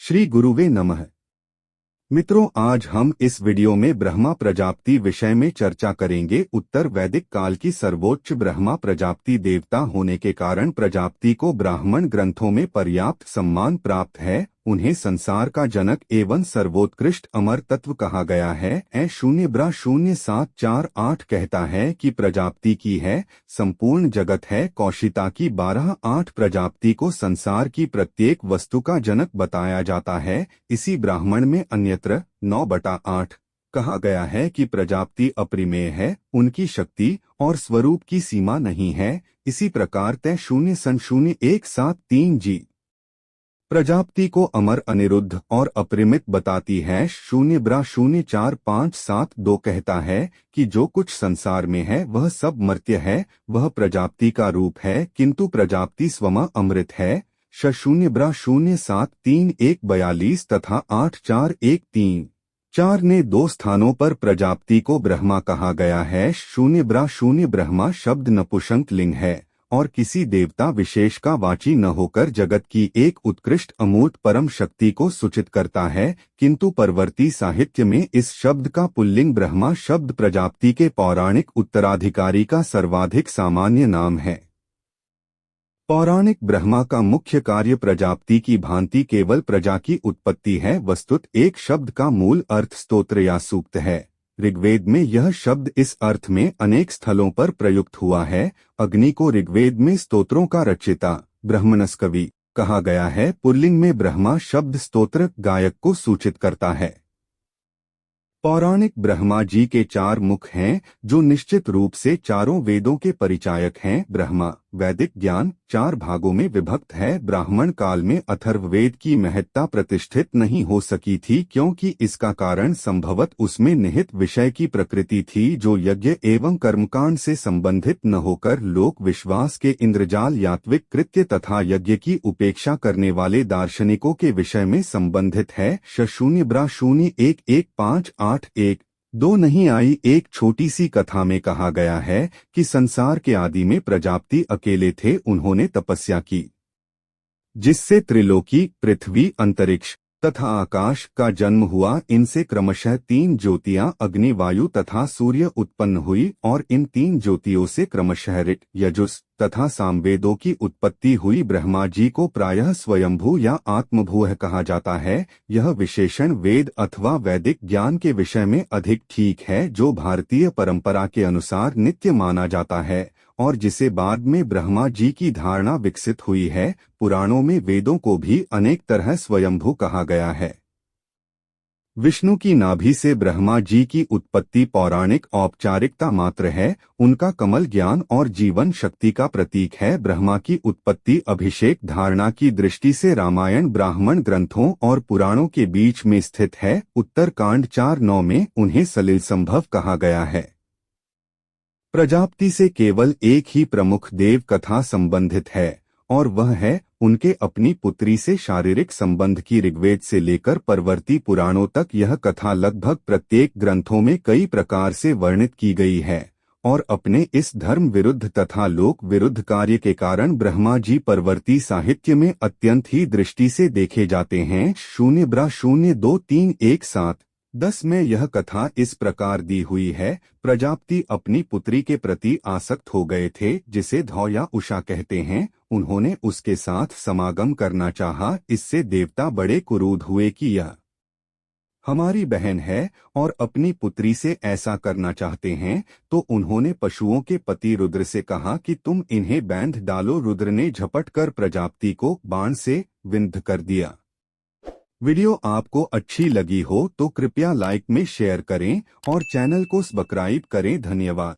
श्री गुरुवे नमः। मित्रों, आज हम इस वीडियो में ब्रह्मा प्रजापति विषय में चर्चा करेंगे। उत्तर वैदिक काल की सर्वोच्च ब्रह्मा प्रजापति देवता होने के कारण प्रजापति को ब्राह्मण ग्रंथों में पर्याप्त सम्मान प्राप्त है। उन्हें संसार का जनक एवं सर्वोत्कृष्ट अमर तत्व कहा गया है। 0.0748 कहता है कि प्रजापति की है संपूर्ण जगत है। कौशिता की 12:8 प्रजापति को संसार की प्रत्येक वस्तु का जनक बताया जाता है। इसी ब्राह्मण में अन्यत्र 9/8 कहा गया है कि प्रजापति अपरिमेय है, उनकी शक्ति और स्वरूप की सीमा नहीं है। इसी प्रकार 0.0173 प्रजापति को अमर, अनिरुद्ध और अपरिमित बताती है। 0.04572 कहता है कि जो कुछ संसार में है वह सब मर्त्य है, वह प्रजापति का रूप है, किंतु प्रजापति स्वयं अमृत है। 0.073142 तथा 8413 ने दो स्थानों पर प्रजापति को ब्रह्मा कहा गया है। 0 ब्रह्मा शब्द नपुंसक लिंग है और किसी देवता विशेष का वाची न होकर जगत की एक उत्कृष्ट अमूर्त परम शक्ति को सूचित करता है, किंतु परवर्ती साहित्य में इस शब्द का पुल्लिंग ब्रह्मा शब्द प्रजापति के पौराणिक उत्तराधिकारी का सर्वाधिक सामान्य नाम है। पौराणिक ब्रह्मा का मुख्य कार्य प्रजापति की भांति केवल प्रजा की उत्पत्ति है। वस्तुत एक शब्द का मूल अर्थ स्तोत्र या सूक्त है। ऋग्वेद में यह शब्द इस अर्थ में अनेक स्थलों पर प्रयुक्त हुआ है। अग्नि को ऋग्वेद में स्तोत्रों का रचयिता ब्रह्मणस्कवि कहा गया है। पुल्लिंग में ब्रह्मा शब्द स्तोत्र गायक को सूचित करता है। पौराणिक ब्रह्मा जी के 4 मुख हैं, जो निश्चित रूप से चारों वेदों के परिचायक हैं। ब्रह्मा वैदिक ज्ञान 4 भागों में विभक्त है। ब्राह्मण काल में अथर्ववेद की महत्ता प्रतिष्ठित नहीं हो सकी थी, क्योंकि इसका कारण संभवत उसमें निहित विषय की प्रकृति थी, जो यज्ञ एवं कर्मकांड से संबंधित न होकर लोक विश्वास के इंद्रजाल यात्विक कृत्य तथा यज्ञ की उपेक्षा करने वाले दार्शनिकों के विषय में संबंधित है। 0.0115881 नहीं आई। एक छोटी सी कथा में कहा गया है कि संसार के आदि में प्रजापति अकेले थे। उन्होंने तपस्या की, जिससे त्रिलोकी, पृथ्वी, अंतरिक्ष तथा आकाश का जन्म हुआ। इनसे क्रमशः 3 ज्योतियां अग्नि, वायु तथा सूर्य उत्पन्न हुई और इन 3 ज्योतियों से क्रमशः ऋत, यजुस तथा सामवेदों की उत्पत्ति हुई। ब्रह्मा जी को प्रायः स्वयंभू या आत्मभूः कहा जाता है। यह विशेषण वेद अथवा वैदिक ज्ञान के विषय में अधिक ठीक है, जो भारतीय परंपरा के अनुसार नित्य माना जाता है और जिसे बाद में ब्रह्मा जी की धारणा विकसित हुई है। पुराणों में वेदों को भी अनेक तरह स्वयंभू कहा गया है। विष्णु की नाभि से ब्रह्मा जी की उत्पत्ति पौराणिक औपचारिकता मात्र है। उनका कमल ज्ञान और जीवन शक्ति का प्रतीक है। ब्रह्मा की उत्पत्ति अभिषेक धारणा की दृष्टि से रामायण, ब्राह्मण ग्रंथों और पुराणों के बीच में स्थित है। उत्तरकांड 4:9 में उन्हें सलिल संभव कहा गया है। प्रजापति से केवल एक ही प्रमुख देव कथा संबंधित है और वह है उनके अपनी पुत्री से शारीरिक संबंध की। ऋग्वेद से लेकर परवर्ती पुराणों तक यह कथा लगभग प्रत्येक ग्रंथों में कई प्रकार से वर्णित की गई है और अपने इस धर्म विरुद्ध तथा लोक विरुद्ध कार्य के कारण ब्रह्मा जी परवर्ती साहित्य में अत्यंत ही दृष्टि से देखे जाते हैं। 0.02317 में यह कथा इस प्रकार दी हुई है। प्रजापति अपनी पुत्री के प्रति आसक्त हो गए थे, जिसे धौ या उषा कहते हैं। उन्होंने उसके साथ समागम करना चाहा। इससे देवता बड़े क्रुद्ध हुए कि यह हमारी बहन है और अपनी पुत्री से ऐसा करना चाहते हैं, तो उन्होंने पशुओं के पति रुद्र से कहा कि तुम इन्हें बांध डालो। रुद्र ने झपट कर प्रजापति को बाण से विंध कर दिया। वीडियो आपको अच्छी लगी हो तो कृपया लाइक में शेयर करें और चैनल को सब्सक्राइब करें। धन्यवाद।